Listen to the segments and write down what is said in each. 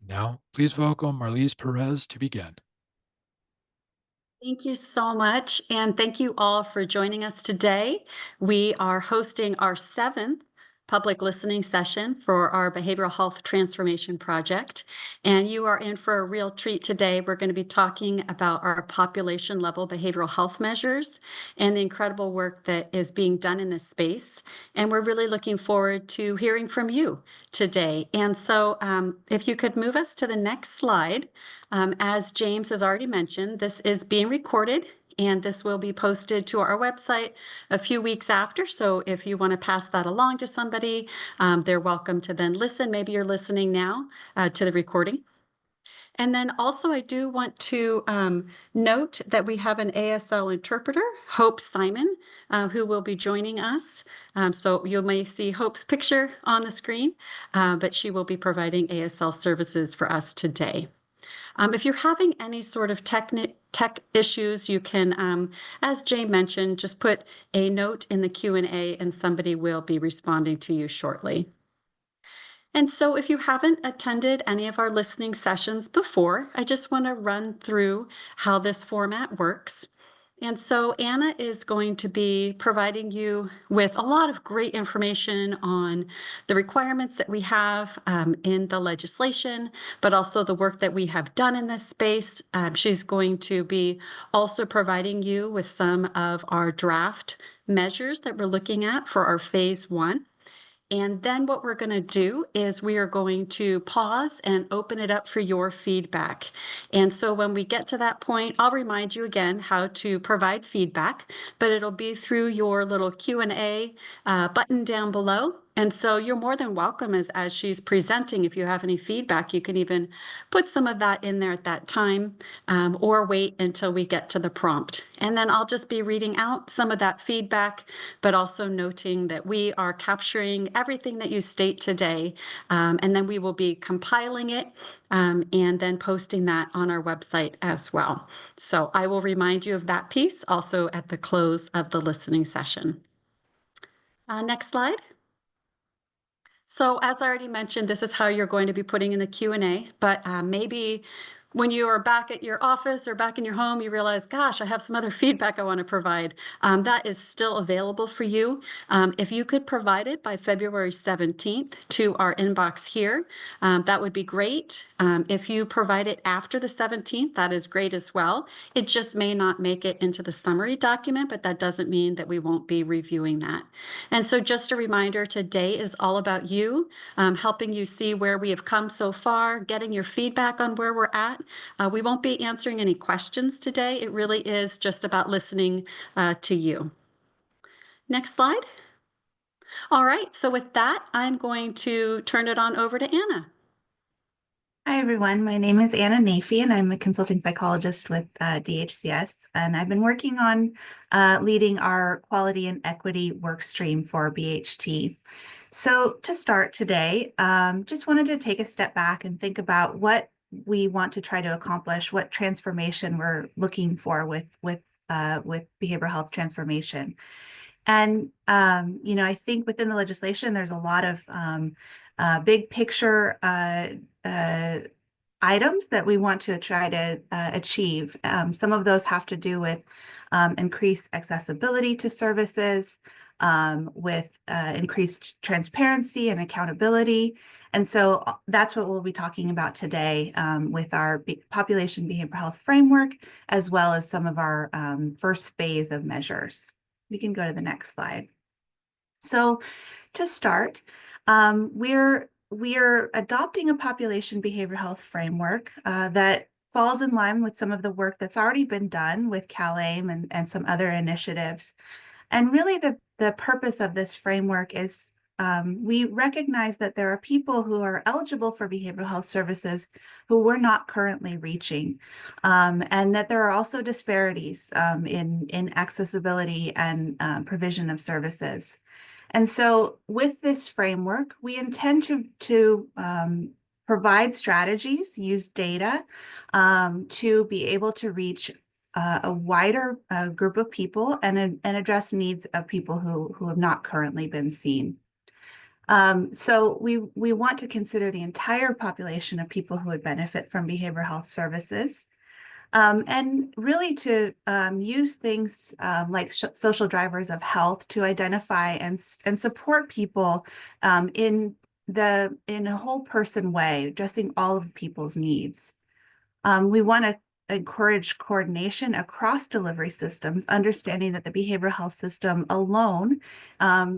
Now, please welcome Marlise Perez to begin. Thank you so much, and thank you all for joining us today. We are hosting our seventh public listening session for our Behavioral Health Transformation Project, and you are in for a real treat today. We're going to be talking about our population level behavioral health measures and the incredible work that is being done in this space. And we're really looking forward to hearing from you today. And so if you could move us to the next slide. As James has already mentioned, this is being recorded and this will be posted to our website a few weeks after. So if you want to pass that along to somebody, they're welcome to then listen. Maybe you're listening now to the recording. And then also, I do want to note that we have an ASL interpreter, Hope Simon, who will be joining us. So you may see Hope's picture on the screen, but she will be providing ASL services for us today. If you're having any sort of tech issues, you can, as Jay mentioned, just put a note in the Q&A and somebody will be responding to you shortly. And so if you haven't attended any of our listening sessions before, I just want to run through how this format works. And so Anna is going to be providing you with a lot of great information on the requirements that we have in the legislation, but also the work that we have done in this space. She's going to be also providing you with some of our draft measures that we're looking at for our phase 1. And then what we're going to do is we are going to pause and open it up for your feedback. And so when we get to that point, I'll remind you again how to provide feedback, but it'll be through your little Q&A button down below. And so you're more than welcome as she's presenting. If you have any feedback, you can even put some of that in there at that time or wait until we get to the prompt. And then I'll just be reading out some of that feedback, but also noting that we are capturing everything that you state today. And then we will be compiling it and then posting that on our website as well. So I will remind you of that piece also at the close of the listening session. Next slide. So as I already mentioned, this is how you're going to be putting in the Q&A, but maybe when you are back at your office or back in your home, you realize, gosh, I have some other feedback I want to provide. That is still available for you. If you could provide it by February 17th to our inbox here, that would be great. If you provide it after the 17th, that is great as well. It just may not make it into the summary document, but that doesn't mean that we won't be reviewing that. And so just a reminder, today is all about you, helping you see where we have come so far, getting your feedback on where we're at. We won't be answering any questions today. It really is just about listening to you. Next slide. All right, so with that, I'm going to turn it on over to Anna. Hi, everyone. My name is Anna Nafee, and I'm a consulting psychologist with DHCS. And I've been working on leading our quality and equity work stream for BHT. So to start today, just wanted to take a step back and think about what we want to try to accomplish, what transformation we're looking for with behavioral health transformation. And, I think within the legislation, there's a lot of big picture items that we want to try to achieve. Some of those have to do with increased accessibility to services, with increased transparency and accountability. And so that's what we'll be talking about today with our population behavioral health framework, as well as some of our first phase of measures. We can go to the next slide. So to start, we're adopting a population behavioral health framework that falls in line with some of the work that's already been done with CalAIM and some other initiatives. And really the purpose of this framework is we recognize that there are people who are eligible for behavioral health services who we're not currently reaching, and that there are also disparities in accessibility and provision of services. And so with this framework, we intend to provide strategies, use data to be able to reach a wider group of people and address needs of people who have not currently been seen. So we want to consider the entire population of people who would benefit from behavioral health services. And really to use things like social drivers of health to identify and support people in a whole person way, addressing all of people's needs. We want to encourage coordination across delivery systems, understanding that the behavioral health system alone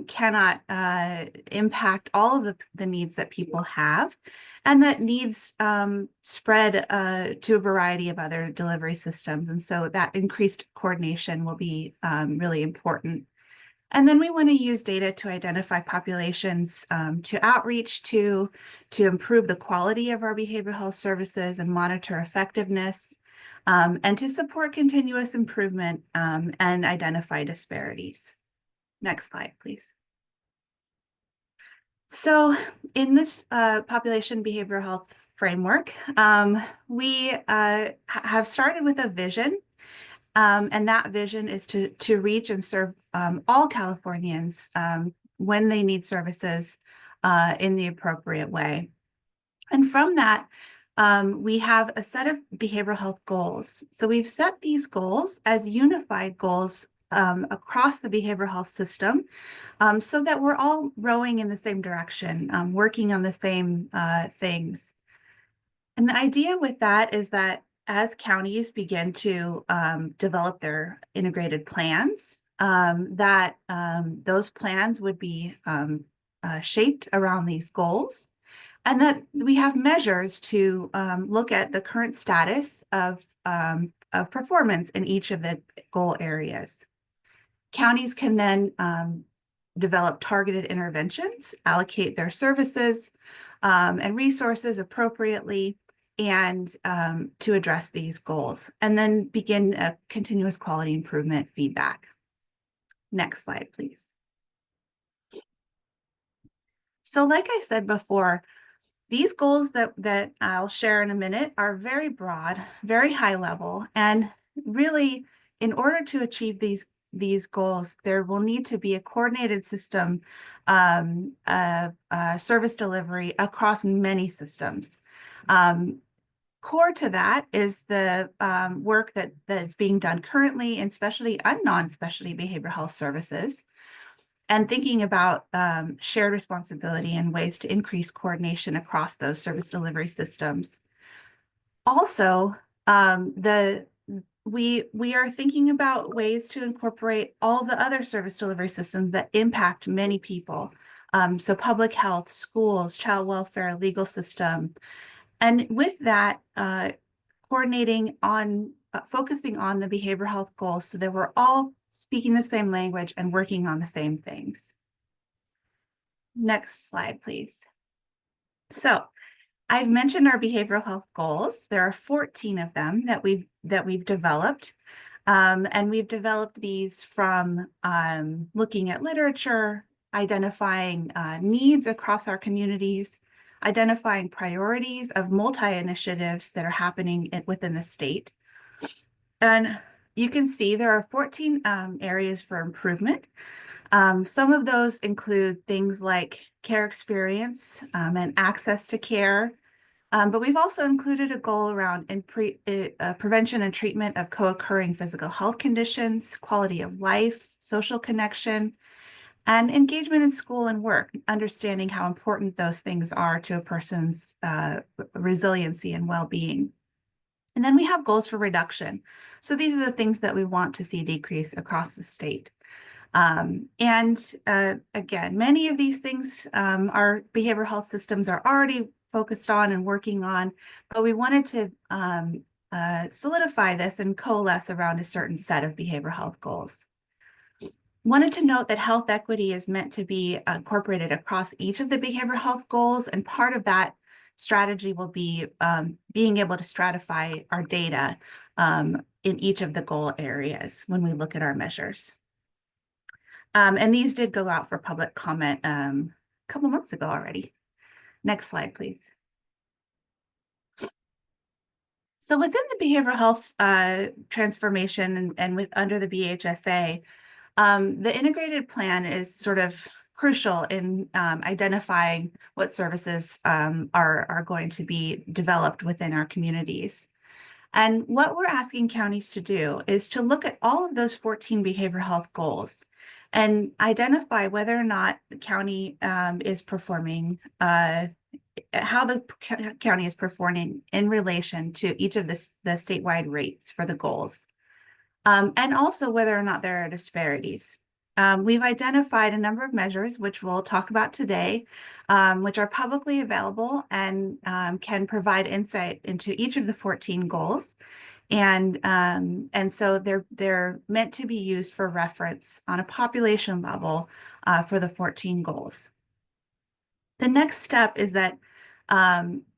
cannot impact all of the needs that people have, and that needs spread to a variety of other delivery systems. And so that increased coordination will be really important. And then we want to use data to identify populations to outreach to improve the quality of our behavioral health services and monitor effectiveness, and to support continuous improvement and identify disparities. Next slide, please. So in this population behavioral health framework, we have started with a vision. And that vision is to reach and serve all Californians when they need services in the appropriate way. And from that, we have a set of behavioral health goals. So we've set these goals as unified goals across the behavioral health system, so that we're all rowing in the same direction, working on the same things. And the idea with that is that as counties begin to develop their integrated plans, those plans would be shaped around these goals, and that we have measures to look at the current status of performance in each of the goal areas. Counties can then develop targeted interventions, allocate their services and resources appropriately, and to address these goals, and then begin a continuous quality improvement feedback. Next slide, please. So like I said before, these goals that I'll share in a minute are very broad, very high level, and really, in order to achieve these goals, there will need to be a coordinated system of service delivery across many systems. Core to that is the work that is being done currently in specialty and non-specialty behavioral health services, and thinking about shared responsibility and ways to increase coordination across those service delivery systems. Also, we are thinking about ways to incorporate all the other service delivery systems that impact many people. So public health, schools, child welfare, legal system. And with that, coordinating on, focusing on the behavioral health goals so that we're all speaking the same language and working on the same things. Next slide, please. So I've mentioned our behavioral health goals. There are 14 of them that we've developed. And we've developed these from looking at literature, identifying needs across our communities, identifying priorities of multi-initiatives that are happening within the state. And you can see there are 14 areas for improvement. Some of those include things like care experience and access to care. But we've also included a goal around prevention and treatment of co-occurring physical health conditions, quality of life, social connection, and engagement in school and work, understanding how important those things are to a person's resiliency and well-being. And then we have goals for reduction. So these are the things that we want to see decrease across the state. Again, many of these things our behavioral health systems are already focused on and working on, but we wanted to solidify this and coalesce around a certain set of behavioral health goals. Wanted to note that health equity is meant to be incorporated across each of the behavioral health goals, and part of that strategy will be being able to stratify our data in each of the goal areas when we look at our measures. And these did go out for public comment a couple months ago already. Next slide, please. So within the behavioral health transformation and under the BHSA, the integrated plan is sort of crucial in identifying what services are going to be developed within our communities. And what we're asking counties to do is to look at all of those 14 behavioral health goals and identify whether or not the county is performing, how the county is performing in relation to each of the statewide rates for the goals, and also whether or not there are disparities. We've identified a number of measures, which we'll talk about today, which are publicly available and can provide insight into each of the 14 goals. And so they're meant to be used for reference on a population level for the 14 goals. The next step is that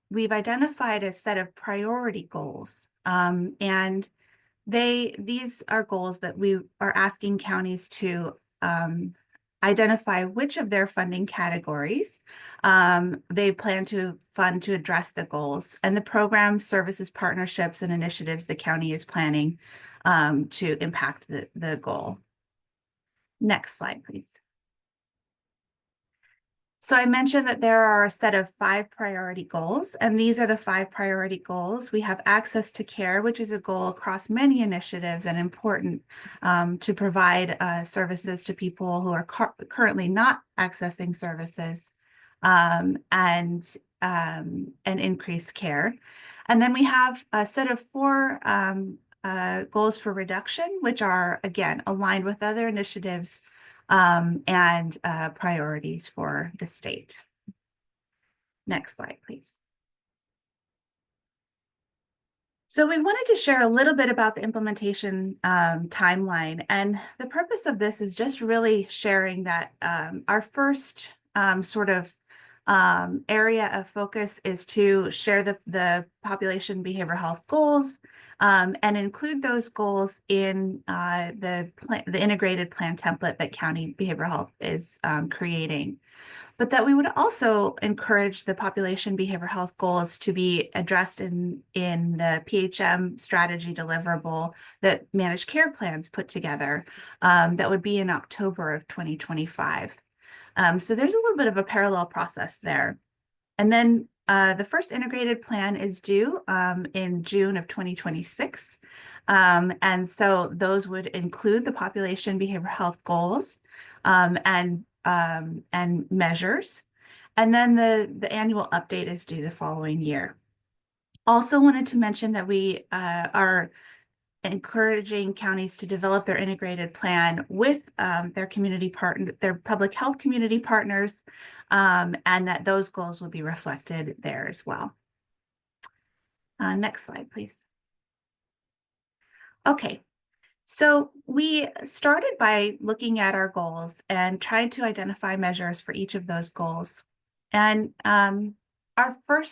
we've identified a set of priority goals, and these are goals that we are asking counties to identify which of their funding categories they plan to fund to address the goals, and the programs, services, partnerships, and initiatives the county is planning to impact the goal. Next slide, please. So I mentioned that there are a set of 5 priority goals, and these are the 5 priority goals. We have access to care, which is a goal across many initiatives and important to provide services to people who are currently not accessing services, and increase care. And then we have a set of 4 goals for reduction, which are, again, aligned with other initiatives and priorities for the state. Next slide, please. So we wanted to share a little bit about the implementation timeline. And the purpose of this is just really sharing that our first sort of area of focus is to share the population behavioral health goals and include those goals in the integrated plan template that County Behavioral Health is creating. But that we would also encourage the population behavioral health goals to be addressed in the PHM strategy deliverable that managed care plans put together that would be in October of 2025. So there's a little bit of a parallel process there. And then the first integrated plan is due in June of 2026. And so those would include the population behavioral health goals and measures. And then the annual update is due the following year. Also wanted to mention that we are encouraging counties to develop their integrated plan with their community partner, their public health community partners, and that those goals will be reflected there as well. Next slide, please. Okay, so we started by looking at our goals and trying to identify measures for each of those goals. And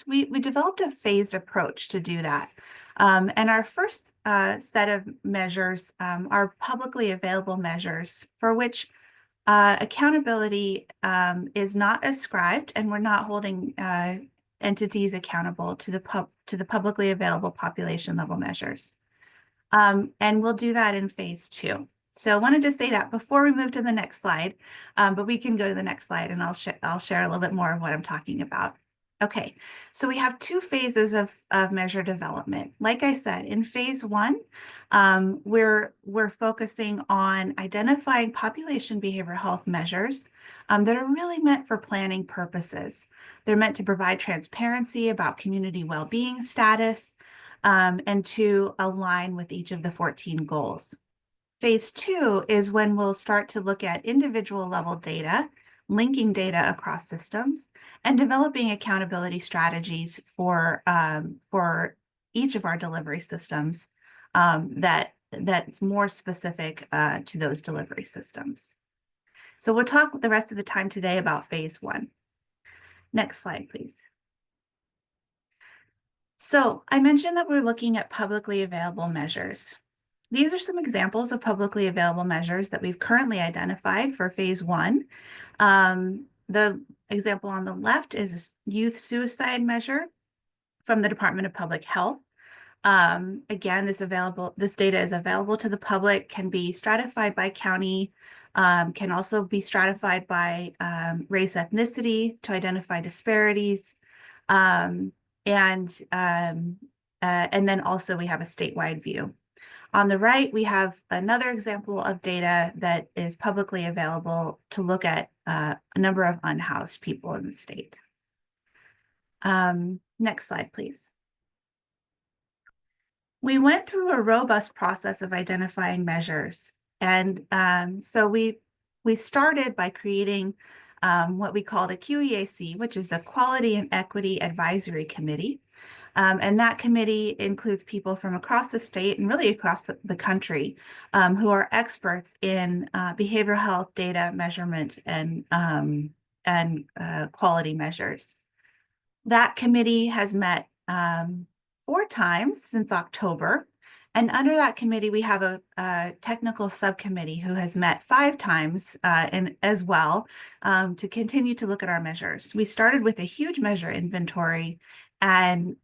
we developed a phased approach to do that. And our first set of measures are publicly available measures for which accountability is not ascribed, and we're not holding entities accountable to the publicly available population level measures. And we'll do that in phase 2. So I wanted to say that before we move to the next slide, but we can go to the next slide and I'll share a little bit more of what I'm talking about. Okay, so we have 2 phases of measure development. Like I said, in phase 1, we're focusing on identifying population behavioral health measures that are really meant for planning purposes. They're meant to provide transparency about community well-being status and to align with each of the 14 goals. Phase 2 is when we'll start to look at individual level data, linking data across systems, and developing accountability strategies for each of our delivery systems that's more specific to those delivery systems. So we'll talk the rest of the time today about phase 1. Next slide, please. So I mentioned that we're looking at publicly available measures. These are some examples of publicly available measures that we've currently identified for phase 1. The example on the left is youth suicide measure from the Department of Public Health. Again, this data is available to the public, can be stratified by county, can also be stratified by race, ethnicity to identify disparities. Um, and then also we have a statewide view. On the right, we have another example of data that is publicly available to look at a number of unhoused people in the state. Next slide, please. We went through a robust process of identifying measures. And so we started by creating what we call the QEAC, which is the Quality and Equity Advisory Committee. And that committee includes people from across the state and really across the country who are experts in behavioral health data measurement and quality measures. That committee has met 4 times since October. And under that committee, we have a technical subcommittee who has met 5 times as well to continue to look at our measures. We started with a huge measure inventory and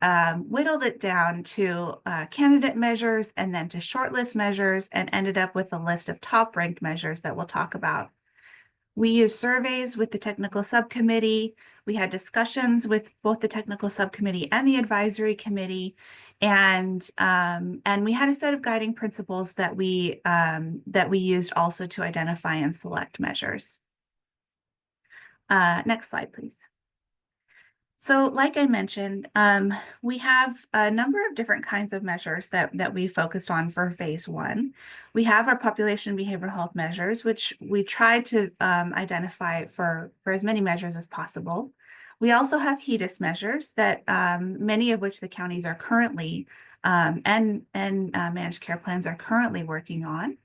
whittled it down to candidate measures and then to shortlist measures and ended up with a list of top ranked measures that we'll talk about. We used surveys with the technical subcommittee. We had discussions with both the technical subcommittee and the advisory committee. And we had a set of guiding principles that we used also to identify and select measures. Next slide, please. So like I mentioned, we have a number of different kinds of measures that we focused on for phase 1. We have our population behavioral health measures, which we tried to identify for as many measures as possible. We also have HEDIS measures that many of which the counties are currently and managed care plans are currently working on.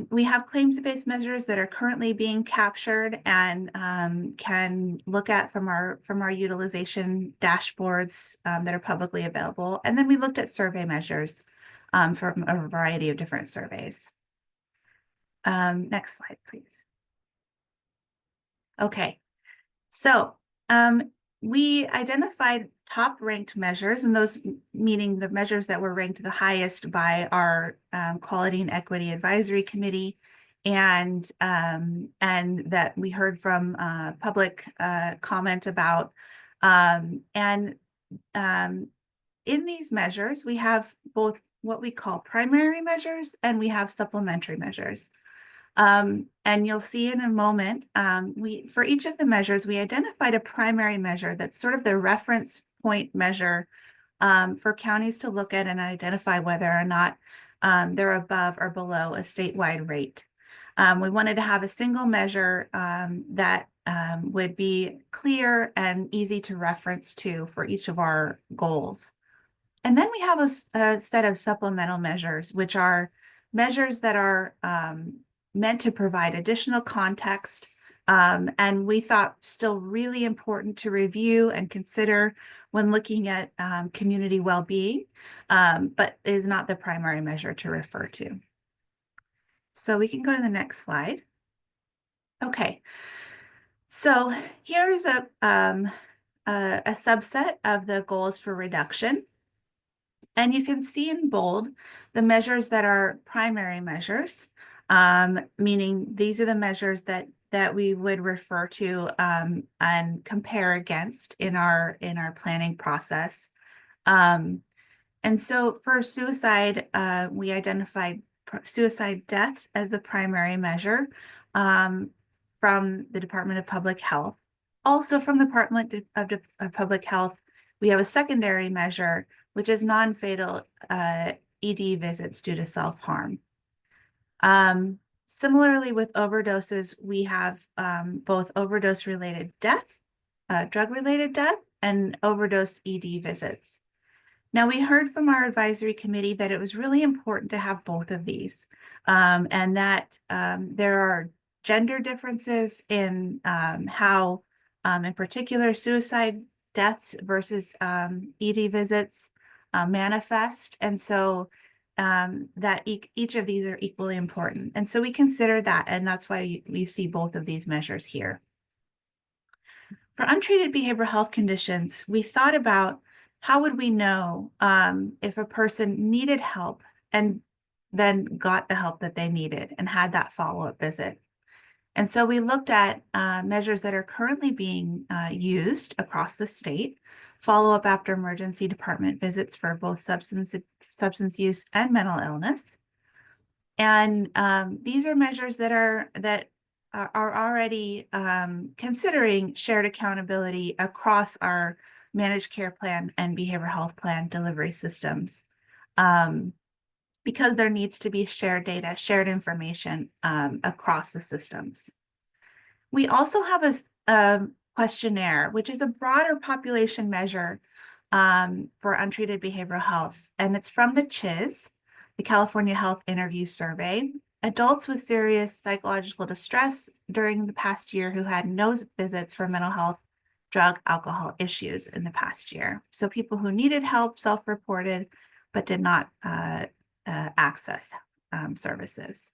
We have claims-based measures that are currently being captured and can look at from our utilization dashboards that are publicly available. And then we looked at survey measures from a variety of different surveys. Next slide, please. Okay, so we identified top ranked measures, and those meaning the measures that were ranked the highest by our Quality and Equity Advisory Committee, and that we heard from public comment about. In these measures, we have both what we call primary measures and we have supplementary measures. And you'll see in a moment, for each of the measures, we identified a primary measure that's sort of the reference point measure for counties to look at and identify whether or not they're above or below a statewide rate. We wanted to have a single measure that would be clear and easy to reference to for each of our goals. And then we have a set of supplemental measures, which are measures that are meant to provide additional context, and we thought still really important to review and consider when looking at community well-being, but is not the primary measure to refer to. So we can go to the next slide. Okay, so here's a subset of the goals for reduction. And you can see in bold the measures that are primary measures, meaning these are the measures that we would refer to and compare against in our planning process. And so for suicide, we identified suicide deaths as the primary measure from the Department of Public Health. Also from the Department of Public Health, we have a secondary measure, which is non-fatal ED visits due to self-harm. Similarly with overdoses, we have both overdose-related deaths, drug-related death, and overdose ED visits. Now, we heard from our advisory committee that it was really important to have both of these, and that there are gender differences in how, in particular, suicide deaths versus ED visits manifest. And so that each of these are equally important. And so we consider that, and that's why you see both of these measures here. For untreated behavioral health conditions, we thought about how would we know if a person needed help and then got the help that they needed and had that follow-up visit. And so we looked at measures that are currently being used across the state, follow-up after emergency department visits for both substance use and mental illness. And these are measures that are already considering shared accountability across our managed care plan and behavioral health plan delivery systems. Because there needs to be shared data, shared information across the systems. We also have a questionnaire, which is a broader population measure for untreated behavioral health, and it's from the CHIS, the California Health Interview Survey. Adults with serious psychological distress during the past year who had no visits for mental health, drug, alcohol issues in the past year. So people who needed help self-reported, but did not access services.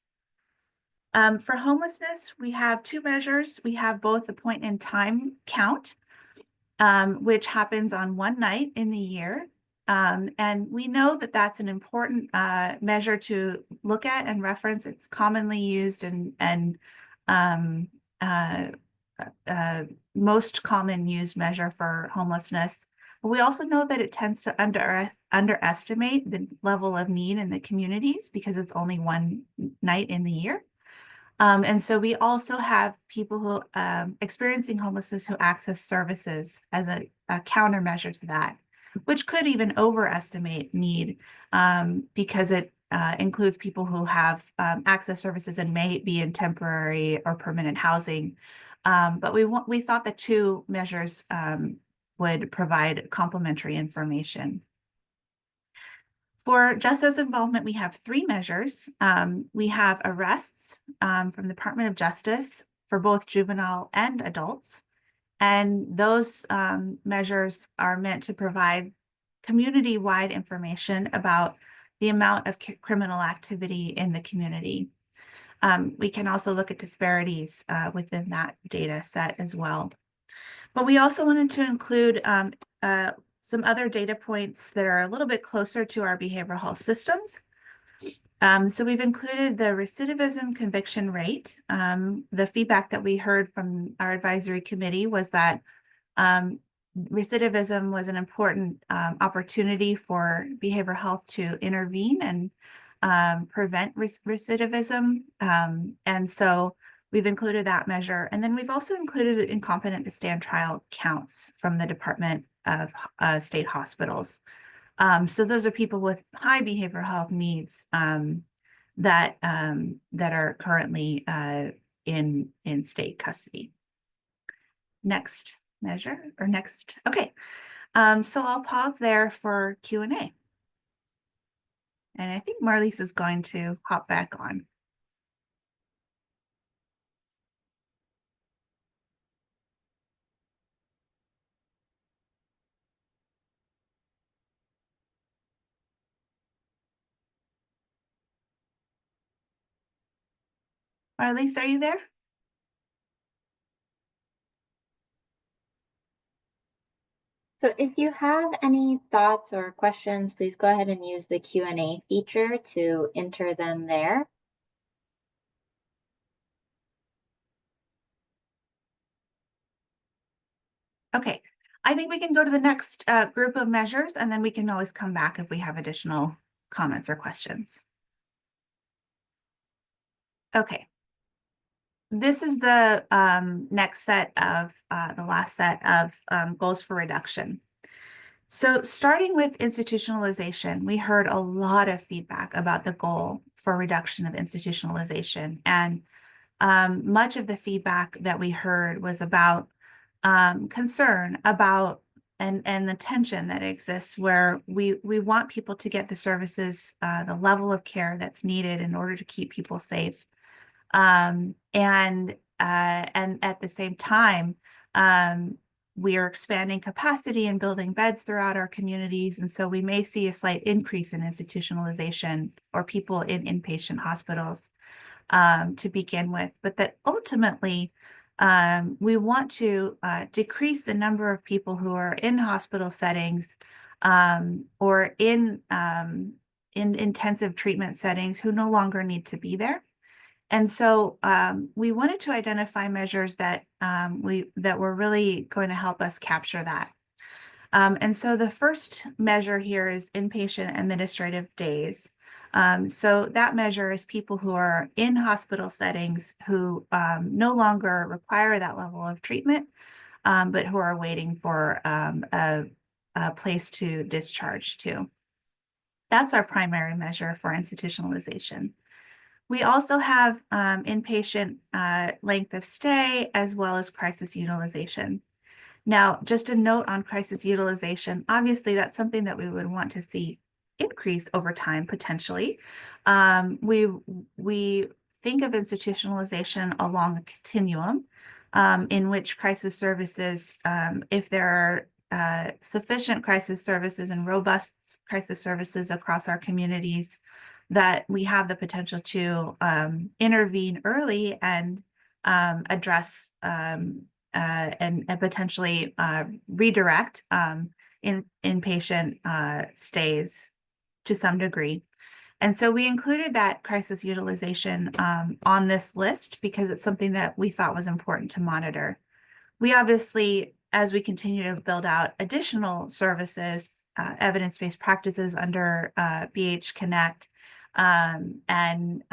For homelessness, we have two measures. We have both the point in time count, which happens on one night in the year. And we know that that's an important measure to look at and reference. It's commonly used and most common used measure for homelessness. But we also know that it tends to underestimate the level of need in the communities because it's only one night in the year. And so we also have people who experiencing homelessness who access services as a countermeasure to that, which could even overestimate need because it includes people who have access services and may be in temporary or permanent housing. But we thought the two measures would provide complementary information. For justice involvement, we have three measures. We have arrests from the Department of Justice for both juvenile and adults. And those measures are meant to provide community-wide information about the amount of criminal activity in the community. We can also look at disparities within that data set as well. But we also wanted to include some other data points that are a little bit closer to our behavioral health systems. So we've included the recidivism conviction rate. The feedback that we heard from our advisory committee was that recidivism was an important opportunity for behavioral health to intervene and prevent recidivism. And so we've included that measure. And then we've also included incompetent to stand trial counts from the Department of State Hospitals. So those are people with high behavioral health needs that are currently in state custody. Next measure or next. Okay. So I'll pause there for Q&A. And I think Marlise is going to hop back on. Marlise, are you there? So if you have any thoughts or questions, please go ahead and use the Q&A feature to enter them there. Okay, I think we can go to the next group of measures, and then we can always come back if we have additional comments or questions. Okay. This is the next set of, the last set of goals for reduction. So starting with institutionalization, we heard a lot of feedback about the goal for reduction of institutionalization. And much of the feedback that we heard was about concern about and the tension that exists where we want people to get the services, the level of care that's needed in order to keep people safe. And at the same time, we are expanding capacity and building beds throughout our communities. And so we may see a slight increase in institutionalization or people in inpatient hospitals to begin with, but that ultimately we want to decrease the number of people who are in hospital settings or in in intensive treatment settings who no longer need to be there. And so we wanted to identify measures that were really going to help us capture that. And so the first measure here is inpatient administrative days. So that measure is people who are in hospital settings who no longer require that level of treatment, but who are waiting for a place to discharge to. That's our primary measure for institutionalization. We also have inpatient length of stay as well as crisis utilization. Now, just a note on crisis utilization, obviously that's something that we would want to see increase over time potentially. We think of institutionalization along a continuum in which crisis services, if there are sufficient crisis services and robust crisis services across our communities, that we have the potential to intervene early and address and potentially redirect in inpatient stays to some degree. And so we included that crisis utilization on this list because it's something that we thought was important to monitor. We obviously, as we continue to build out additional services, evidence-based practices under BH Connect, and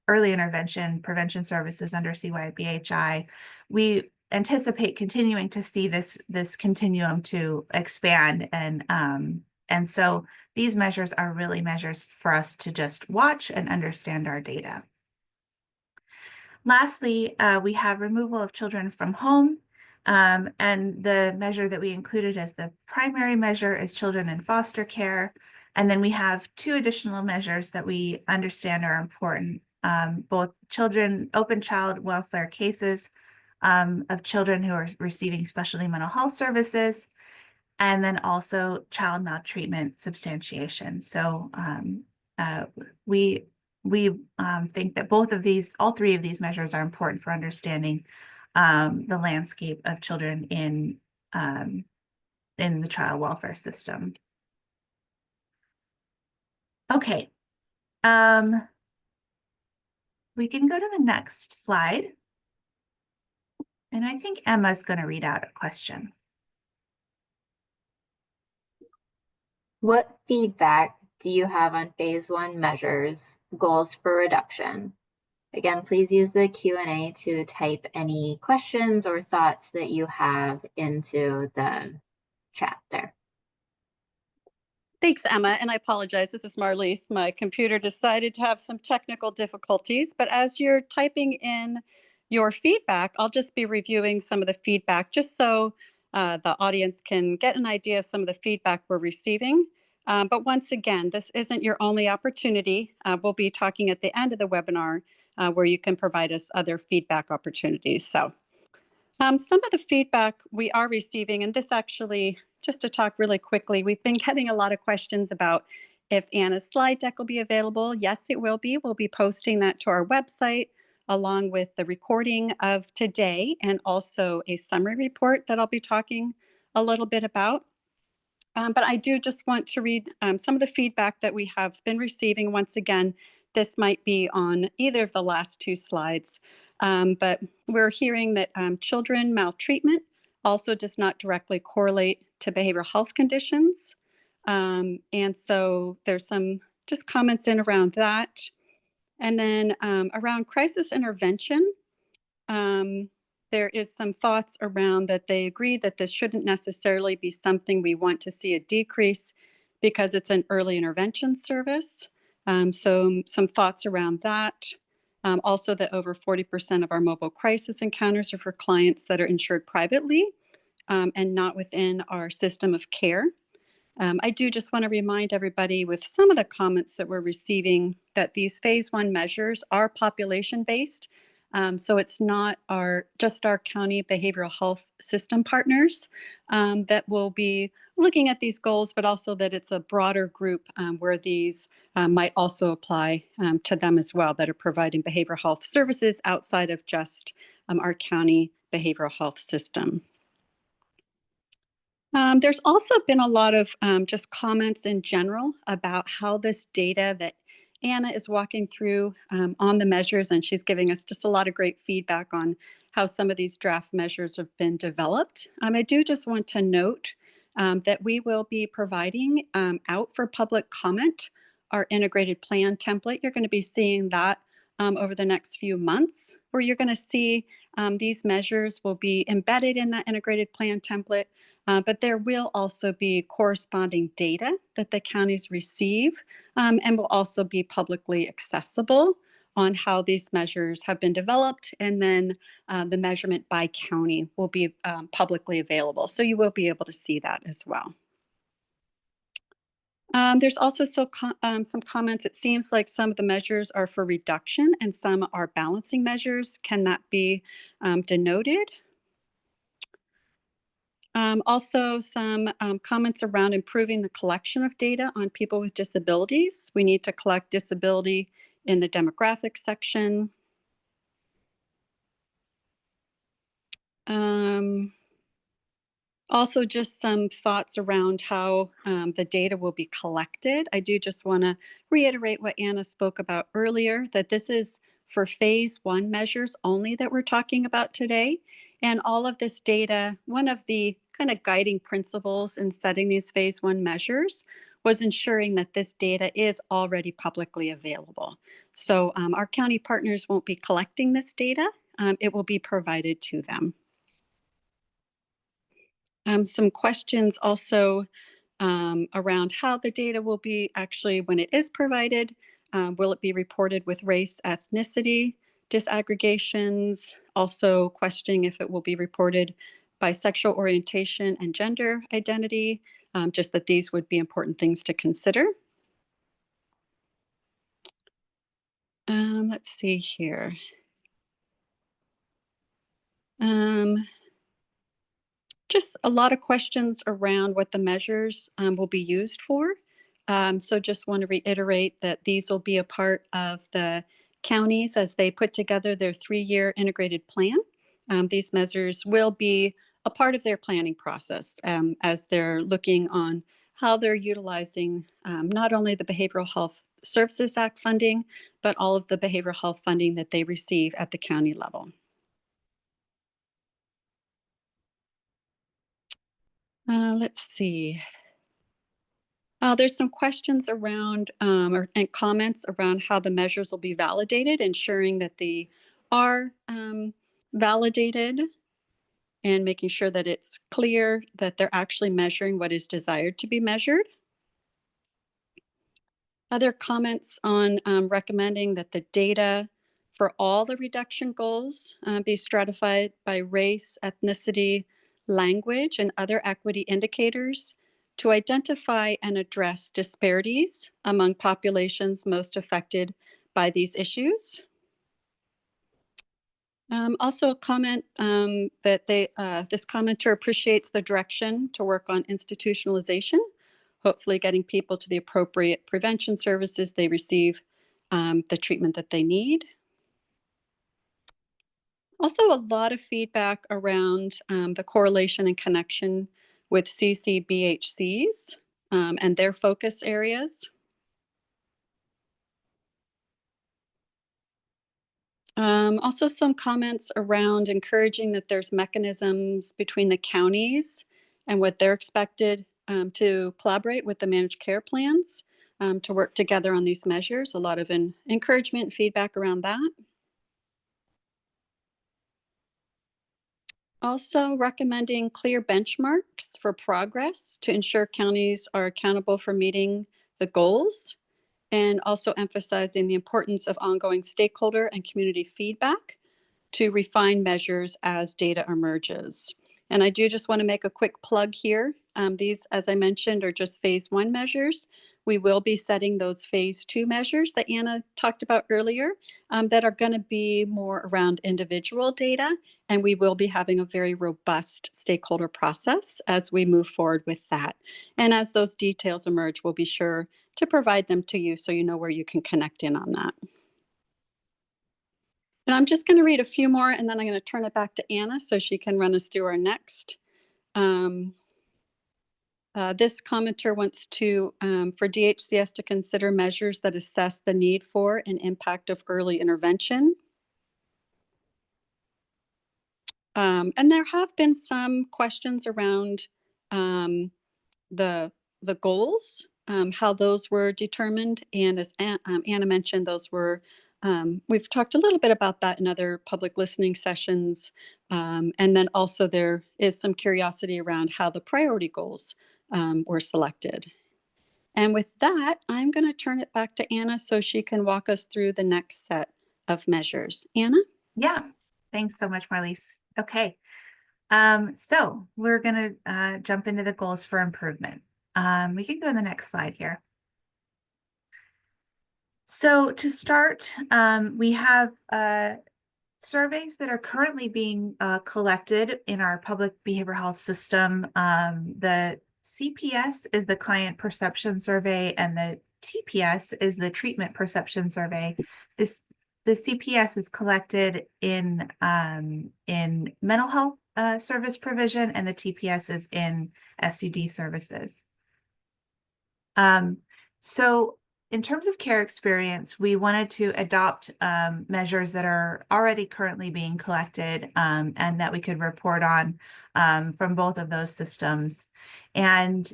early intervention prevention services under CYBHI, we anticipate continuing to see this continuum to expand, and so these measures are really measures for us to just watch and understand our data. Lastly, we have removal of children from home, and the measure that we included as the primary measure is children in foster care. And then we have two additional measures that we understand are important, both open child welfare cases of children who are receiving specialty mental health services, and then also child maltreatment substantiation. So we think that all three of these measures are important for understanding the landscape of children in the child welfare system. Okay, we can go to the next slide. And I think Emma's going to read out a question. What feedback do you have on phase 1 measures, goals for reduction? Again, please use the Q&A to type any questions or thoughts that you have into the chat there. Thanks, Emma, and I apologize. This is Marlise. My computer decided to have some technical difficulties, but as you're typing in your feedback, I'll just be reviewing some of the feedback just so the audience can get an idea of some of the feedback we're receiving. But once again, this isn't your only opportunity. We'll be talking at the end of the webinar where you can provide us other feedback opportunities. So some of the feedback we are receiving, and this actually, just to talk really quickly, we've been getting a lot of questions about if Anna's slide deck will be available. Yes, it will be. We'll be posting that to our website along with the recording of today and also a summary report that I'll be talking a little bit about. But I do just want to read some of the feedback that we have been receiving. Once again, this might be on either of the last two slides, but we're hearing that children maltreatment also does not directly correlate to behavioral health conditions. And so there's some just comments in around that. And then around crisis intervention, there is some thoughts around that they agree that this shouldn't necessarily be something we want to see a decrease because it's an early intervention service. So some thoughts around that. Also that over 40% of our mobile crisis encounters are for clients that are insured privately and not within our system of care. I do just want to remind everybody with some of the comments that we're receiving that these phase 1 measures are population-based. So it's not just our county behavioral health system partners that will be looking at these goals, but also that it's a broader group where these might also apply to them as well that are providing behavioral health services outside of just our county behavioral health system. There's also been a lot of just comments in general about how this data that Anna is walking through on the measures, and she's giving us just a lot of great feedback on how some of these draft measures have been developed. I do just want to note that we will be providing out for public comment our integrated plan template. You're going to be seeing that over the next few months, where you're going to see these measures will be embedded in that integrated plan template. But there will also be corresponding data that the counties receive and will also be publicly accessible on how these measures have been developed. And then the measurement by county will be publicly available. So you will be able to see that as well. There's also some comments. It seems like some of the measures are for reduction and some are balancing measures. Can that be denoted? Also, some comments around improving the collection of data on people with disabilities. We need to collect disability in the demographic section. Also, just some thoughts around how the data will be collected. I do just want to reiterate what Anna spoke about earlier, that this is for phase 1 measures only that we're talking about today. And all of this data, one of the kind of guiding principles in setting these phase 1 measures was ensuring that this data is already publicly available. So our county partners won't be collecting this data. It will be provided to them. Some questions also around how the data will be actually, when it is provided, will it be reported with race, ethnicity, disaggregations? Also questioning if it will be reported by sexual orientation and gender identity, just that these would be important things to consider. Let's see here. Just a lot of questions around what the measures will be used for. So just want to reiterate that these will be a part of the counties as they put together their 3-year integrated plan. These measures will be a part of their planning process as they're looking on how they're utilizing not only the Behavioral Health Services Act funding, but all of the behavioral health funding that they receive at the county level. Let's see. There's some questions around and comments around how the measures will be validated, ensuring that they are validated and making sure that it's clear that they're actually measuring what is desired to be measured. Other comments on recommending that the data for all the reduction goals be stratified by race, ethnicity, language, and other equity indicators to identify and address disparities among populations most affected by these issues. Also a comment that this commenter appreciates the direction to work on institutionalization, hopefully getting people to the appropriate prevention services they receive, the treatment that they need. Also a lot of feedback around the correlation and connection with CCBHCs and their focus areas. Also some comments around encouraging that there's mechanisms between the counties and what they're expected to collaborate with the managed care plans to work together on these measures. A lot of encouragement and feedback around that. Also recommending clear benchmarks for progress to ensure counties are accountable for meeting the goals, and also emphasizing the importance of ongoing stakeholder and community feedback to refine measures as data emerges. And I do just want to make a quick plug here. These, as I mentioned, are just phase 1 measures. We will be setting those phase 2 measures that Anna talked about earlier that are going to be more around individual data. And we will be having a very robust stakeholder process as we move forward with that. And as those details emerge, we'll be sure to provide them to you so you know where you can connect in on that. And I'm just going to read a few more, and then I'm going to turn it back to Anna so she can run us through our next This commenter wants to, for DHCS to consider measures that assess the need for and impact of early intervention. And there have been some questions around the goals, how those were determined. And as Anna mentioned, those were, we've talked a little bit about that in other public listening sessions. And then also there is some curiosity around how the priority goals were selected. And with that, I'm going to turn it back to Anna so she can walk us through the next set of measures. Anna? Yeah, thanks so much, Marlise. Okay, so we're going to jump into the goals for improvement. We can go to the next slide here. So to start, we have surveys that are currently being collected in our public behavioral health system. The CPS is the client perception survey, and the TPS is the treatment perception survey. The CPS is collected in mental health service provision, and the TPS is in SUD services. So in terms of care experience, we wanted to adopt measures that are already currently being collected and that we could report on from both of those systems. And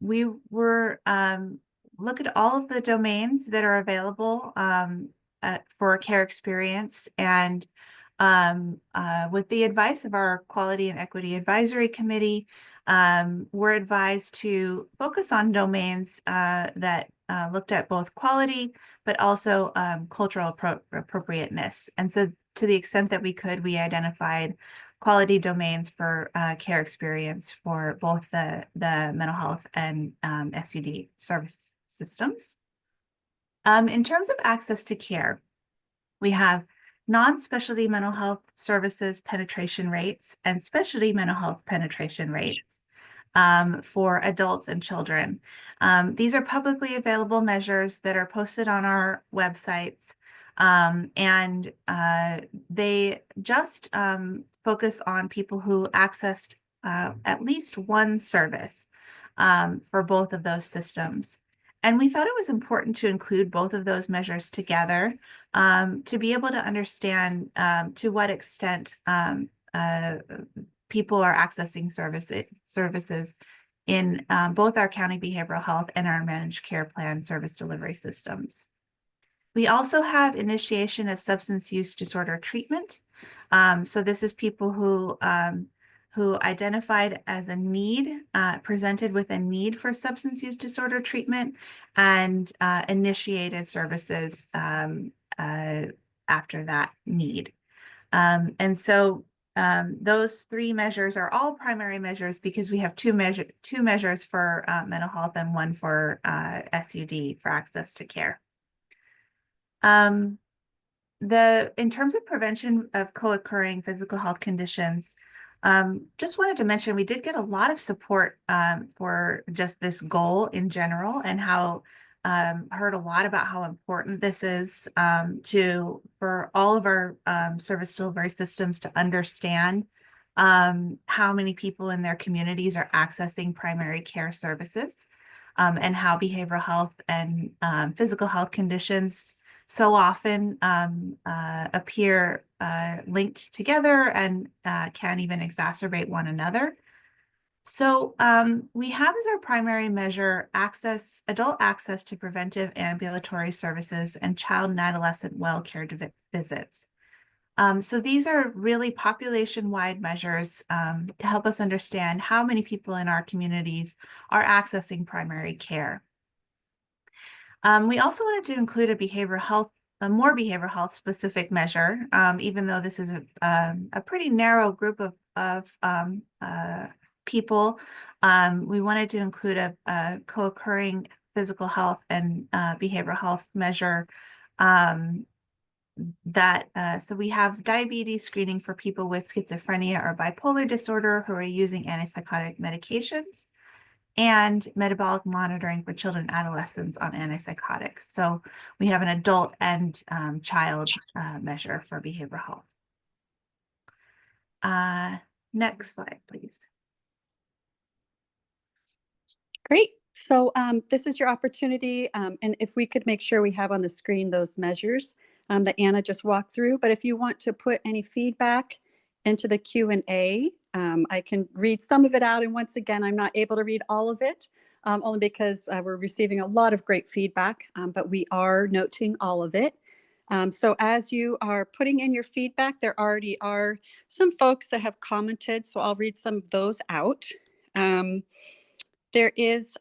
we were look at all of the domains that are available for care experience, and with the advice of our Quality and Equity Advisory Committee, we're advised to focus on domains that looked at both quality, but also cultural appropriateness. And so to the extent that we could, we identified quality domains for care experience for both the mental health and SUD service systems. In terms of access to care, we have non-specialty mental health services penetration rates and specialty mental health penetration rates for adults and children. These are publicly available measures that are posted on our websites, and they just focus on people who accessed at least one service for both of those systems. And we thought it was important to include both of those measures together to be able to understand to what extent people are accessing services in both our county behavioral health and our managed care plan service delivery systems. We also have initiation of substance use disorder treatment. So this is people who identified as a need, presented with a need for substance use disorder treatment, and initiated services after that need. And so those three measures are all primary measures because we have two measures for mental health and one for SUD for access to care. In terms of prevention of co-occurring physical health conditions, just wanted to mention we did get a lot of support for just this goal in general, and how heard a lot about how important this is for all of our service delivery systems to understand how many people in their communities are accessing primary care services, and how behavioral health and physical health conditions so often appear linked together and can even exacerbate one another. So we have as our primary measure adult access to preventive ambulatory services and child and adolescent well care visits. So these are really population-wide measures to help us understand how many people in our communities are accessing primary care. We also wanted to include a more behavioral health specific measure, even though this is a pretty narrow group of people. We wanted to include a co-occurring physical health and behavioral health measure so we have diabetes screening for people with schizophrenia or bipolar disorder who are using antipsychotic medications, and metabolic monitoring for children and adolescents on antipsychotics. So we have an adult and child measure for behavioral health. Next slide, please. Great. So this is your opportunity. And if we could make sure we have on the screen those measures that Anna just walked through. But if you want to put any feedback into the Q&A, I can read some of it out. And once again, I'm not able to read all of it, only because we're receiving a lot of great feedback, but we are noting all of it. So as you are putting in your feedback, there already are some folks that have commented. So I'll read some of those out. There is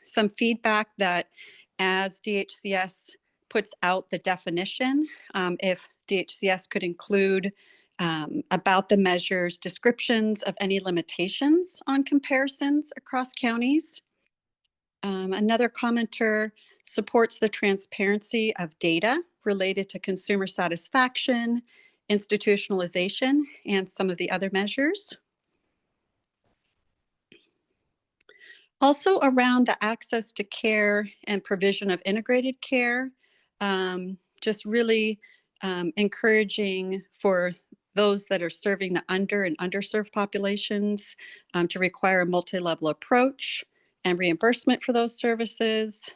some feedback that as DHCS puts out the definition, if DHCS could include about the measures, descriptions of any limitations on comparisons across counties. Another commenter supports the transparency of data related to consumer satisfaction, institutionalization, and some of the other measures. Also around the access to care and provision of integrated care, just really encouraging for those that are serving the under and underserved populations to require a multi-level approach and reimbursement for those services.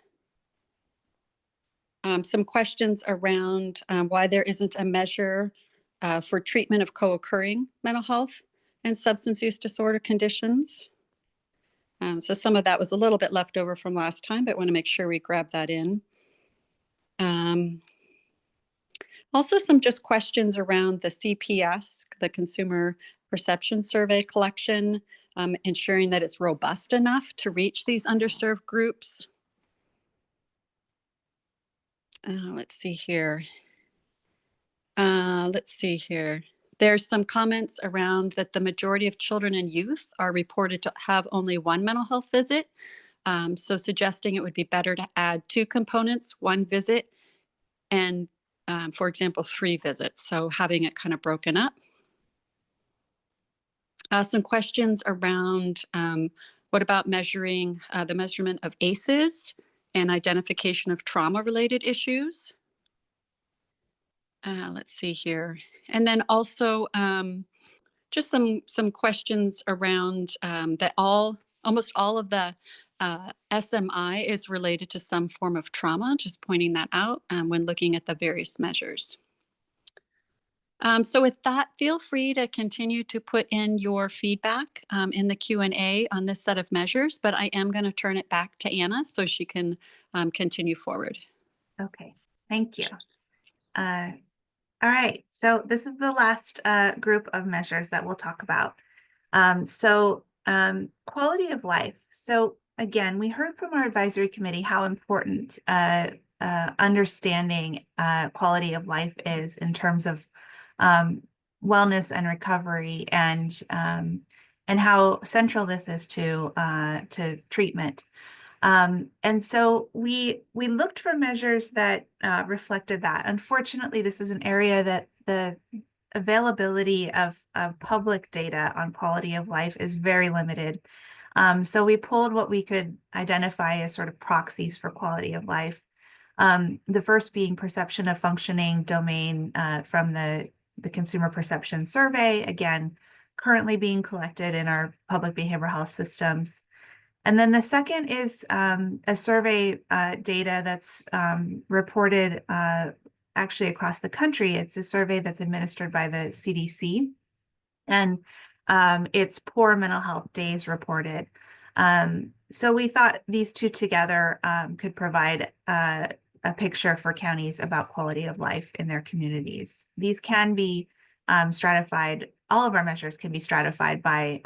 Some questions around why there isn't a measure for treatment of co-occurring mental health and substance use disorder conditions. So some of that was a little bit left over from last time, but want to make sure we grab that in. Also some just questions around the CPS, the Consumer Perception Survey collection, ensuring that it's robust enough to reach these underserved groups. Let's see here. There's some comments around that the majority of children and youth are reported to have only one mental health visit. So suggesting it would be better to add 2 components, 1 visit and, for example, 3 visits. So having it kind of broken up. Some questions around what about measuring the measurement of ACEs and identification of trauma-related issues. Let's see here. And then also just some questions around that almost all of the SMI is related to some form of trauma, just pointing that out when looking at the various measures. So with that, feel free to continue to put in your feedback in the Q&A on this set of measures, but I am going to turn it back to Anna so she can continue forward. Okay, thank you. All right, so this is the last group of measures that we'll talk about. Quality of life. So again, we heard from our advisory committee how important understanding quality of life is in terms of wellness and recovery, and how central this is to treatment. And so we looked for measures that reflected that. Unfortunately, this is an area that the availability of public data on quality of life is very limited. So we pulled what we could identify as sort of proxies for quality of life. The first being perception of functioning domain from the Consumer Perception Survey, again, currently being collected in our public behavioral health systems. And then the second is a survey data that's reported actually across the country. It's a survey that's administered by the CDC, and it's poor mental health days reported. So we thought these two together could provide a picture for counties about quality of life in their communities. These can be stratified. All of our measures can be stratified by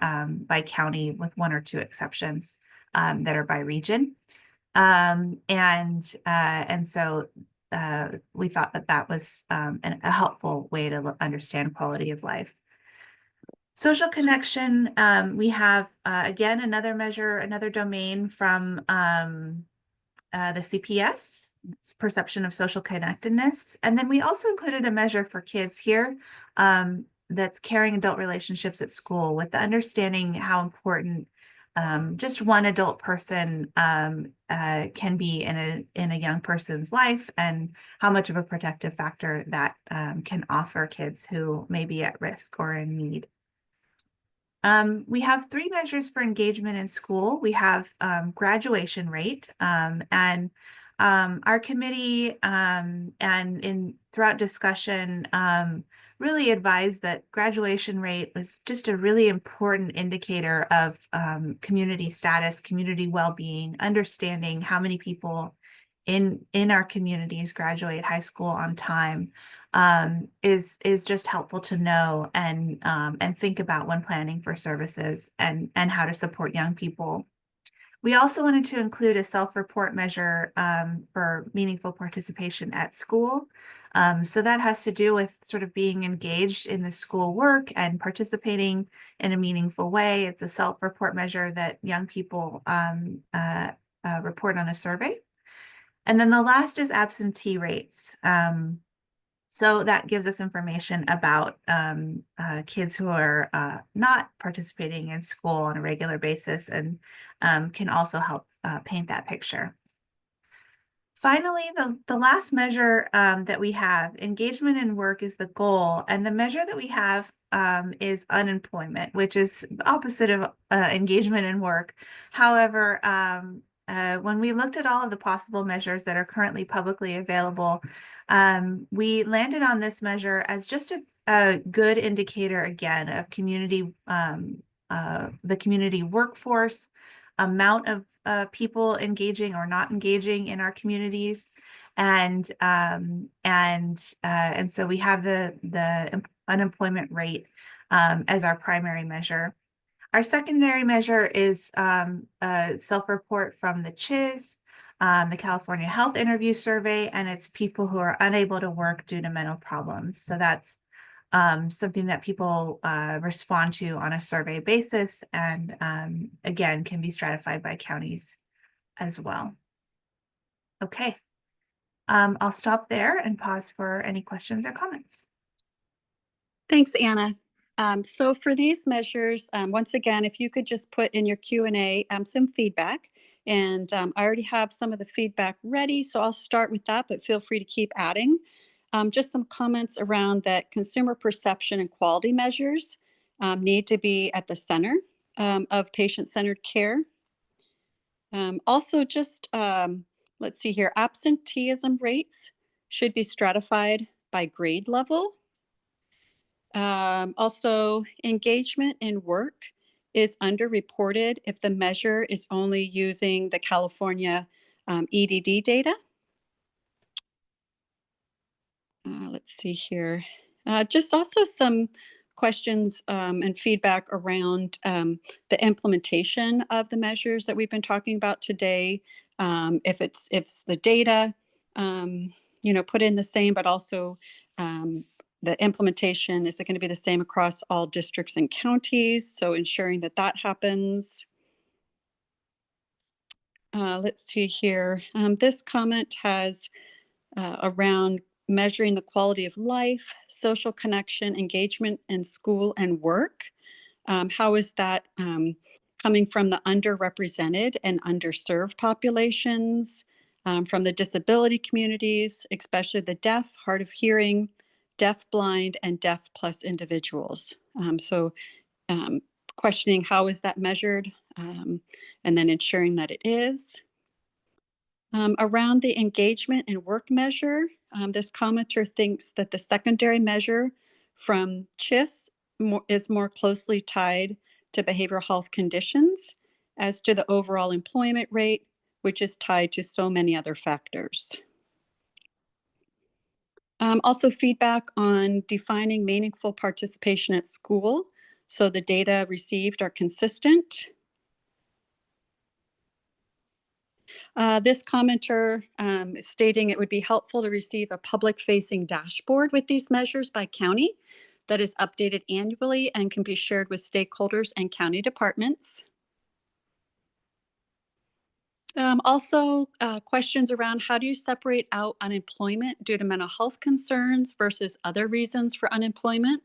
county, with 1 or 2 exceptions that are by region. And so we thought that was a helpful way to understand quality of life. Social connection, we have, again, another measure, another domain from the CPS, perception of social connectedness. And then we also included a measure for kids here that's caring adult relationships at school, with the understanding how important just one adult person can be in a young person's life, and how much of a protective factor that can offer kids who may be at risk or in need. We have three measures for engagement in school. We have graduation rate, and our committee and throughout discussion really advised that graduation rate was just a really important indicator of community status, community well-being, understanding how many people in our communities graduate high school on time. Is just helpful to know and think about when planning for services and how to support young people. We also wanted to include a self-report measure for meaningful participation at school. So that has to do with sort of being engaged in the school work and participating in a meaningful way. It's a self-report measure that young people report on a survey. And then the last is absentee rates. So that gives us information about kids who are not participating in school on a regular basis and can also help paint that picture. Finally, the last measure that we have, engagement in work, is the goal. And the measure that we have is unemployment, which is the opposite of engagement in work. However, when we looked at all of the possible measures that are currently publicly available, we landed on this measure as just a good indicator, again, of community, the community workforce, amount of people engaging or not engaging in our communities, and so we have the unemployment rate as our primary measure. Our secondary measure is a self-report from the CHIS, the California Health Interview Survey, and it's people who are unable to work due to mental problems. So that's something that people respond to on a survey basis, and again, can be stratified by counties as well. Okay, I'll stop there and pause for any questions or comments. Thanks, Anna. So for these measures, once again, if you could just put in your Q&A some feedback, and I already have some of the feedback ready, so I'll start with that, but feel free to keep adding. Just some comments around that consumer perception and quality measures need to be at the center of patient-centered care. Also, just let's see here, absenteeism rates should be stratified by grade level. Also, engagement in work is underreported if the measure is only using the California EDD data. Let's see here. Just also some questions and feedback around the implementation of the measures that we've been talking about today. If it's the data, put in the same, but also the implementation, is it going to be the same across all districts and counties? So ensuring that that happens. Let's see here. This comment has around measuring the quality of life, social connection, engagement in school and work. How is that coming from the underrepresented and underserved populations, from the disability communities, especially the deaf, hard of hearing, deaf, blind, and deaf plus individuals? So questioning how is that measured, and then ensuring that it is. Around the engagement and work measure, this commenter thinks that the secondary measure from CHIS is more closely tied to behavioral health conditions as to the overall employment rate, which is tied to so many other factors. Also, feedback on defining meaningful participation at school, so the data received are consistent. This commenter is stating it would be helpful to receive a public-facing dashboard with these measures by county that is updated annually and can be shared with stakeholders and county departments. Also, questions around how do you separate out unemployment due to mental health concerns versus other reasons for unemployment?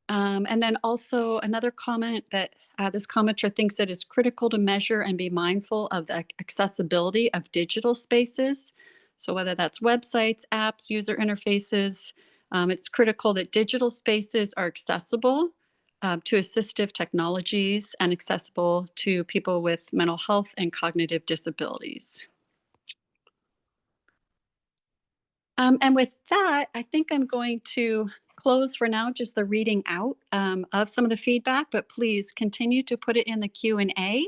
And then also another comment that this commenter thinks it is critical to measure and be mindful of the accessibility of digital spaces. So whether that's websites, apps, user interfaces, It's critical that digital spaces are accessible to assistive technologies and accessible to people with mental health and cognitive disabilities. And with that, I think I'm going to close for now, just the reading out of some of the feedback, but please continue to put it in the Q&A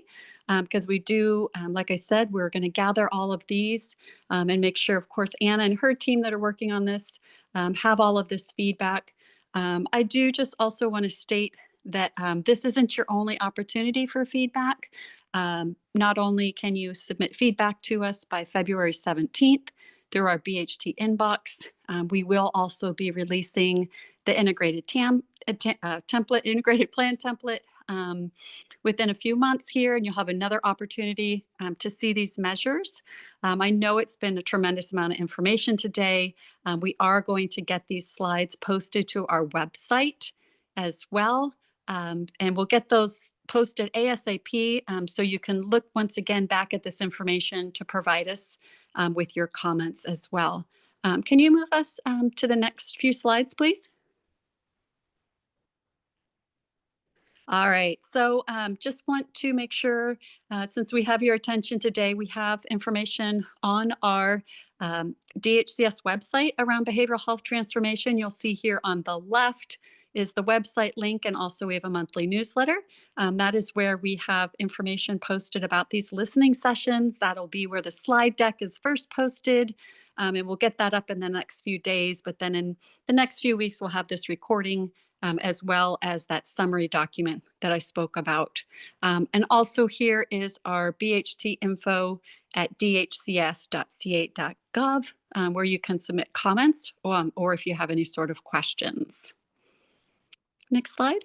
because we do, like I said, we're going to gather all of these and make sure, of course, Anna and her team that are working on this have all of this feedback. I do just also want to state that this isn't your only opportunity for feedback. Not only can you submit feedback to us by February 17th, through our BHT inbox. We will also be releasing the integrated template, integrated plan template within a few months here, and you'll have another opportunity to see these measures. I know it's been a tremendous amount of information today. We are going to get these slides posted to our website as well. And we'll get those posted ASAP so you can look once again back at this information to provide us with your comments as well. Can you move us to the next few slides, please? All right, so just want to make sure, since we have your attention today, we have information on our DHCS website around behavioral health transformation. You'll see here on the left is the website link, and also we have a monthly newsletter. That is where we have information posted about these listening sessions. That'll be where the slide deck is first posted, and we'll get that up in the next few days. But then in the next few weeks, we'll have this recording as well as that summary document that I spoke about. And also here is our BHT info at dhcs.ca.gov, where you can submit comments or if you have any sort of questions. Next slide.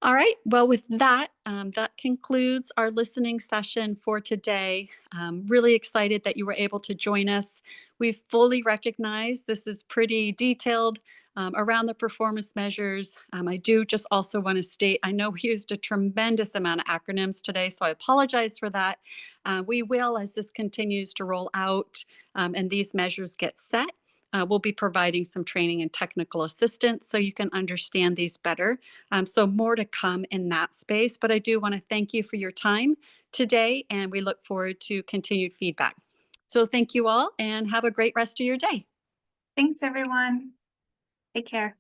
All right, well, with that, that concludes our listening session for today. Really excited that you were able to join us. We fully recognize this is pretty detailed around the performance measures. I do just also want to state, I know we used a tremendous amount of acronyms today, so I apologize for that. We will, as this continues to roll out and these measures get set, we'll be providing some training and technical assistance so you can understand these better. So more to come in that space, but I do want to thank you for your time today, and we look forward to continued feedback. So thank you all and have a great rest of your day. Thanks, everyone. Take care.